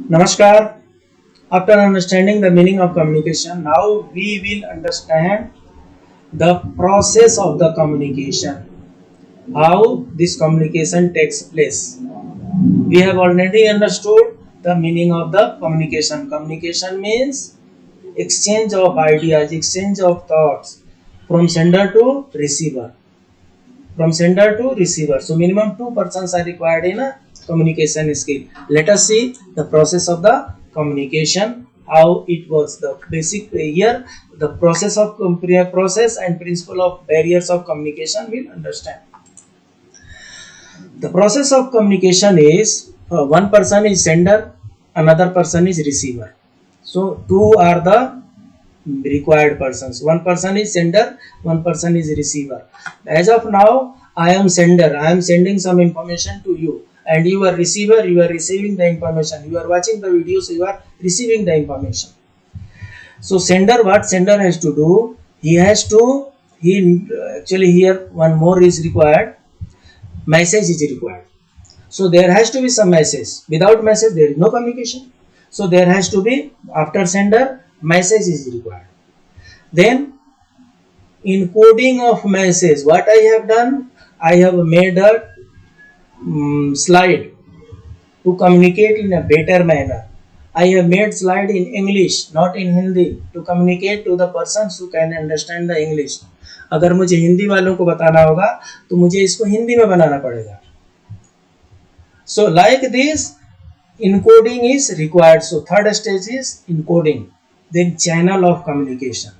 Namaskar. After understanding the meaning of communication, now we will understand the process of the communication, how this communication takes place. We have already understood the meaning of the communication. Communication means exchange of ideas, exchange of thoughts from sender to receiver. From sender to receiver. So minimum 2 persons are required in a communication skill. Let us see the process of the communication, how it works. The basic here, the process of process and principle of barriers of communication we'll understand. The process of communication is one person is sender, another person is receiver. So two are the required persons. One person is sender, one person is receiver. As of now, I am sender. I am sending some information to you, and you are receiver. You are receiving the information. You are watching the videos. You are receiving the information. So sender, what sender has to do? He actually here one more is required. Message is required. So there has to be some message. Without message, there is no communication. So there has to be, after sender, message is required. Then encoding of message, what I have done, I have made a slide to communicate in a better manner. I have made slide in English, not in Hindi, to communicate to the persons who can understand the English. अगर मुझे हिंदी वालों को बताना होगा तो मुझे इसको हिंदी में बनाना पड़ेगा. So like this, encoding is required. So third stage is encoding. Then channel of communication.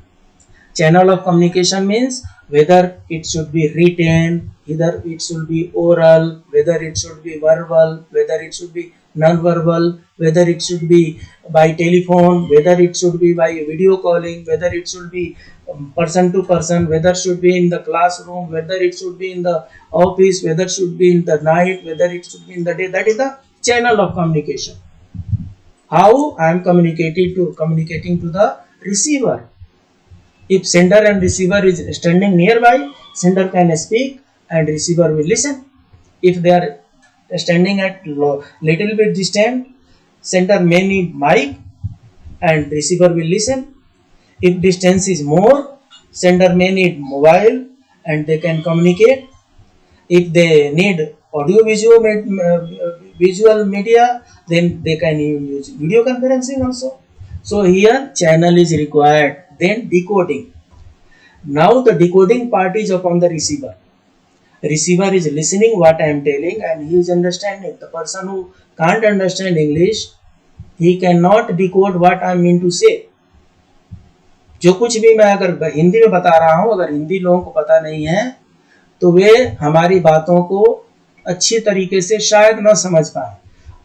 Channel of communication means whether it should be written, either it should be oral, whether it should be verbal, whether it should be non-verbal, whether it should be by telephone, whether it should be by video calling, whether it should be person to person, whether it should be in the classroom, whether it should be in the office, whether it should be in the night, whether it should be in the day. That is the channel of communication. How I am communicating to the receiver. If sender and receiver is standing nearby, sender can speak and receiver will listen. If they are standing at little bit distant, sender may need mic and receiver will listen. If distance is more, sender may need mobile and they can communicate. If they need visual media, then they can use video conferencing also. So here channel is required. Then decoding. Now the decoding part is upon the receiver. Receiver is listening what I am telling and he is understanding. The person who can't understand English, he cannot decode what I mean to say. जो कुछ भी मैं अगर हिंदी में बता रहा हूँ, अगर हिंदी लोगों को पता नहीं है तो वे हमारी बातों को अच्छी तरीके से शायद न समझ पाए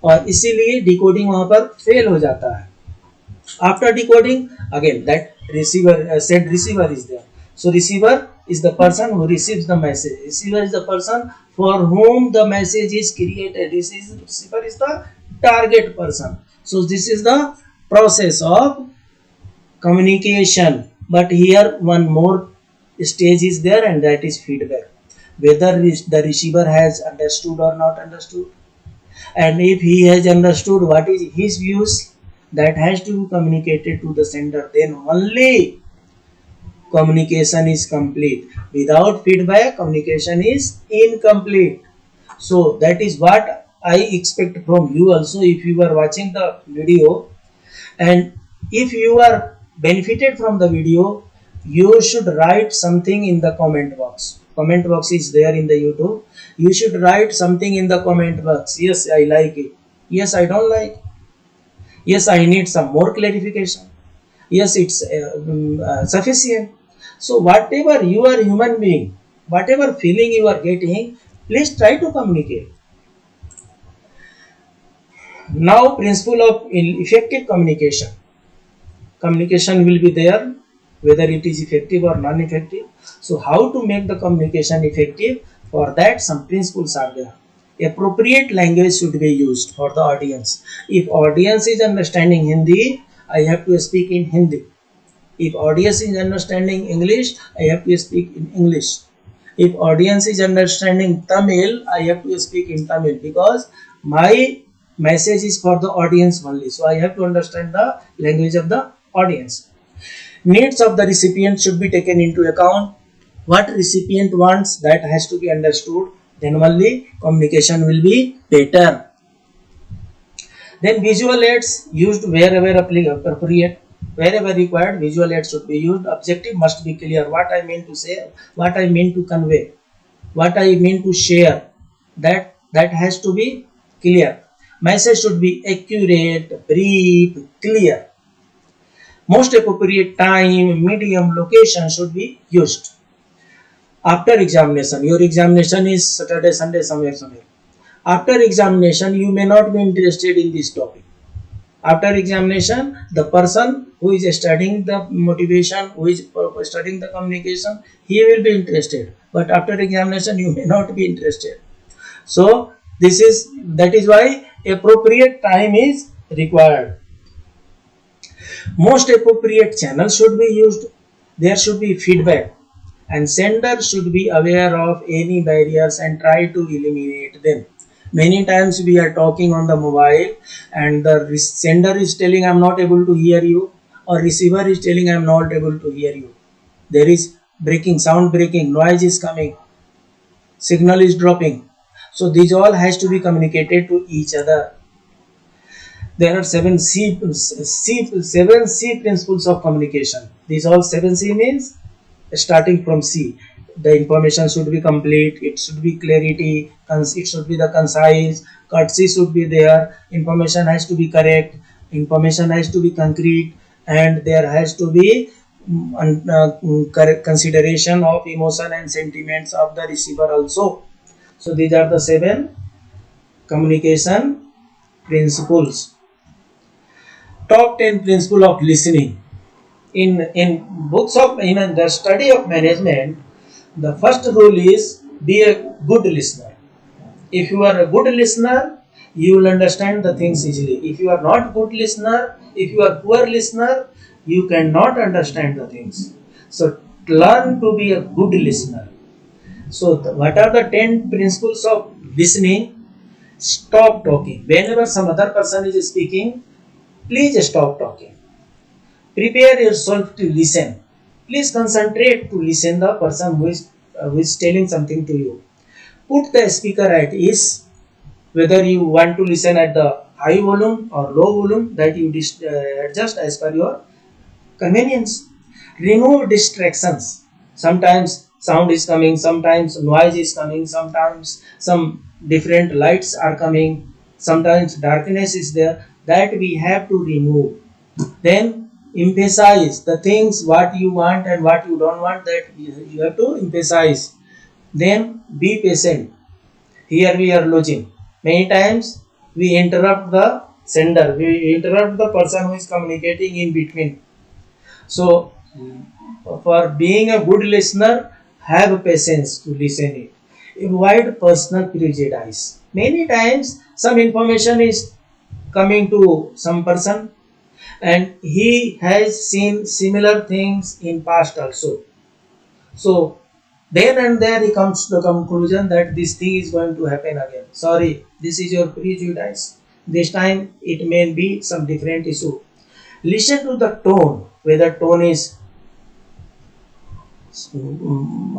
और इसीलिए डिकोडिंग वहां पर फेल हो जाता है. After decoding, again that said receiver is there. So receiver is the person who receives the message. Receiver is the person for whom the message is created. Receiver is the target person. So this is the process of communication. But here one more stage is there and that is feedback. Whether the receiver has understood or not understood. And if he has understood what is his views, that has to be communicated to the sender. Then only communication is complete. Without feedback, communication is incomplete. So that is what I expect from you also if you are watching the video. And if you are benefited from the video, you should write something in the comment box. Comment box is there in the YouTube. You should write something in the comment box. Yes, I like it. Yes, I don't like. Yes, I need some more clarification. Yes, it's sufficient. So whatever you are human being, whatever feeling you are getting, please try to communicate. Now principle of effective communication. Communication will be there, whether it is effective or non-effective. So how to make the communication effective? For that some principles are there. Appropriate language should be used for the audience. If audience is understanding Hindi, I have to speak in Hindi. If audience is understanding English, I have to speak in English. If audience is understanding Tamil, I have to speak in Tamil because my message is for the audience only. So I have to understand the language of the audience. Needs of the recipient should be taken into account. What recipient wants, that has to be understood. Then only communication will be better. Then visual aids used wherever appropriate. Wherever required, visual aids should be used. Objective must be clear. What I mean to say, what I mean to convey, what I mean to share, that has to be clear. Message should be accurate, brief, clear. Most appropriate time, medium, location should be used. After examination, your examination is Saturday, Sunday, somewhere. After examination, you may not be interested in this topic. After examination, the person who is studying the motivation, who is studying the communication, he will be interested. But after examination, you may not be interested. So that is why appropriate time is required. Most appropriate channel should be used. There should be feedback, and sender should be aware of any barriers and try to eliminate them. Many times we are talking on the mobile and the sender is telling I am not able to hear you, or receiver is telling I am not able to hear you. There is sound breaking, noise is coming, signal is dropping. So these all has to be communicated to each other. There are 7 C principles of communication. These all 7 C means starting from C. The information should be complete, it should be clarity, it should be the concise, courtesy should be there, information has to be correct, information has to be concrete, and there has to be correct consideration of emotion and sentiments of the receiver also. So these are the 7 communication principles. Top 10 principle of listening. In the study of management, the first rule is be a good listener. If you are a good listener, you will understand the things easily. If you are not good listener, if you are poor listener, you cannot understand the things. So learn to be a good listener. So what are the 10 principles of listening? Stop talking. Whenever some other person is speaking, please stop talking. Prepare yourself to listen. Please concentrate to listen the person who is telling something to you. Put the speaker at ease. Whether you want to listen at the high volume or low volume, that you adjust as per your convenience. Remove distractions. Sometimes sound is coming, sometimes noise is coming, sometimes some different lights are coming, sometimes darkness is there. That we have to remove. Then emphasize the things what you want and what you don't want, that you have to emphasize. Then be patient. Here we are losing. Many times we interrupt the sender, we interrupt the person who is communicating in between. So for being a good listener, have patience to listen it. Avoid personal prejudice. Many times some information is coming to some person and he has seen similar things in past also. So then and there he comes to the conclusion that this thing is going to happen again. Sorry, this is your prejudice. This time it may be some different issue. Listen to the tone, whether tone is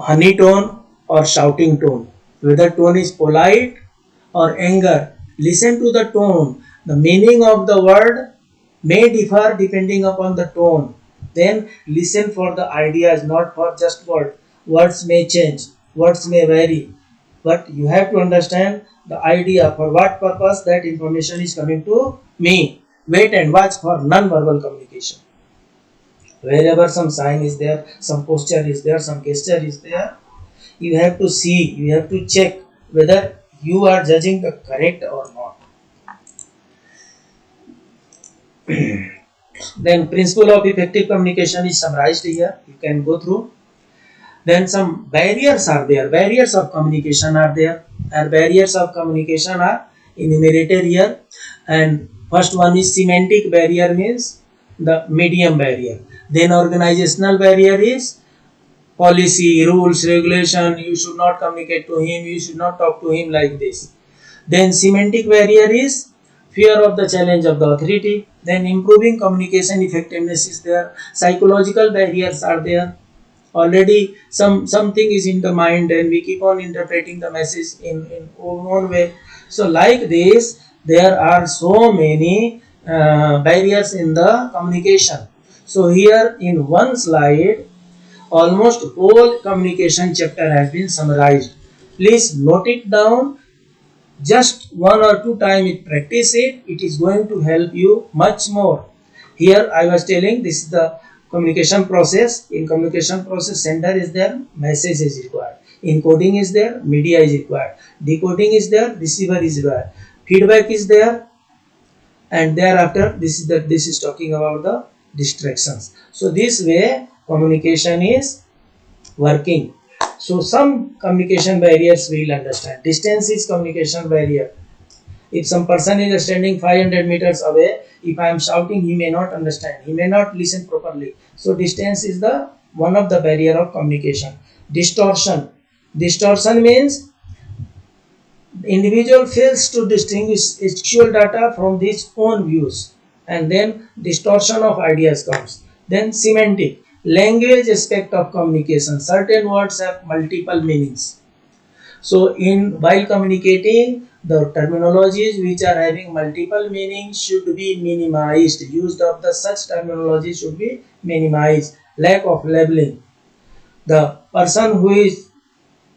honey tone or shouting tone, whether tone is polite or anger. Listen to the tone. The meaning of the word may differ depending upon the tone. Then listen for the ideas, not for just words. Words may change, words may vary, but you have to understand the idea, for what purpose that information is coming to me. Wait and watch for non-verbal communication. Wherever some sign is there, some posture is there, some gesture is there, you have to see, you have to check whether you are judging the correct or not. Then principle of effective communication is summarized here. You can go through. Then some barriers are there. Barriers of communication are there. And barriers of communication are enumerated here. And first one is semantic barrier, means the medium barrier. Then organizational barrier is policy, rules, regulation. You should not communicate to him. You should not talk to him like this. Then semantic barrier is fear of the challenge of the authority. Then improving communication effectiveness is there. Psychological barriers are there. Already something is in the mind and we keep on interpreting the message in our own way. So like this, there are so many barriers in the communication. So here in one slide, almost whole communication chapter has been summarized. Please note it down. Just one or two time it practice it. It is going to help you much more. Here I was telling this is the communication process. In communication process, sender is there, message is required. Encoding is there, media is required. Decoding is there, receiver is required. Feedback is there, and thereafter this is talking about the distractions. So this way communication is working. So some communication barriers we will understand. Distance is communication barrier. If some person is standing 500 meters away, if I am shouting, he may not understand, he may not listen properly. So distance is the one of the barrier of communication. Distortion means individual fails to distinguish actual data from his own views, and then distortion of ideas comes. Then semantic, language aspect of communication. Certain words have multiple meanings. So while communicating, the terminologies which are having multiple meanings should be minimized. Use of the such terminology should be minimized. Lack of labeling. The person who is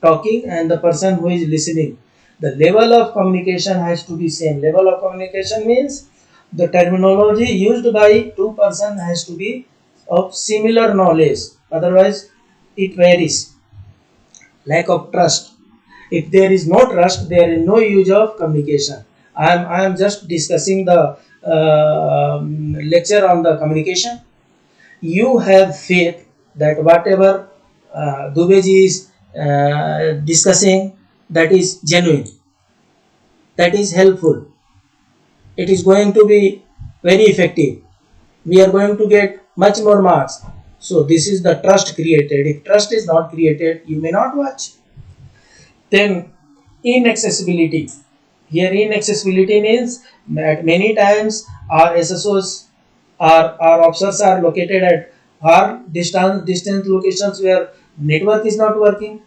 talking and the person who is listening, the level of communication has to be same. Level of communication means the terminology used by two persons has to be of similar knowledge, otherwise it varies. Lack of trust. If there is no trust, there is no use of communication. I am just discussing the lecture on the communication. You have faith that whatever Dubeji is discussing, that is genuine, that is helpful, it is going to be very effective, we are going to get much more marks. So this is the trust created. If trust is not created, you may not watch. Then inaccessibility. Here inaccessibility means that many times our SSOs, our officers are located at far distant locations where network is not working.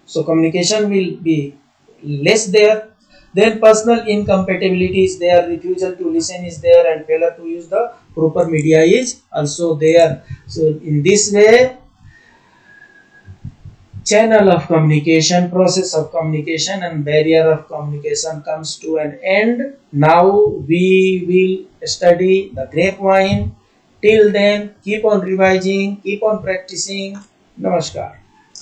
So communication will be less there. Then personal incompatibility is there, refusal to listen is there, and failure to use the proper media is also there. So in this way, channel of communication, process of communication, and barrier of communication comes to an end. Now we will study the grapevine. Till then, keep on revising, keep on practicing. Namaskar.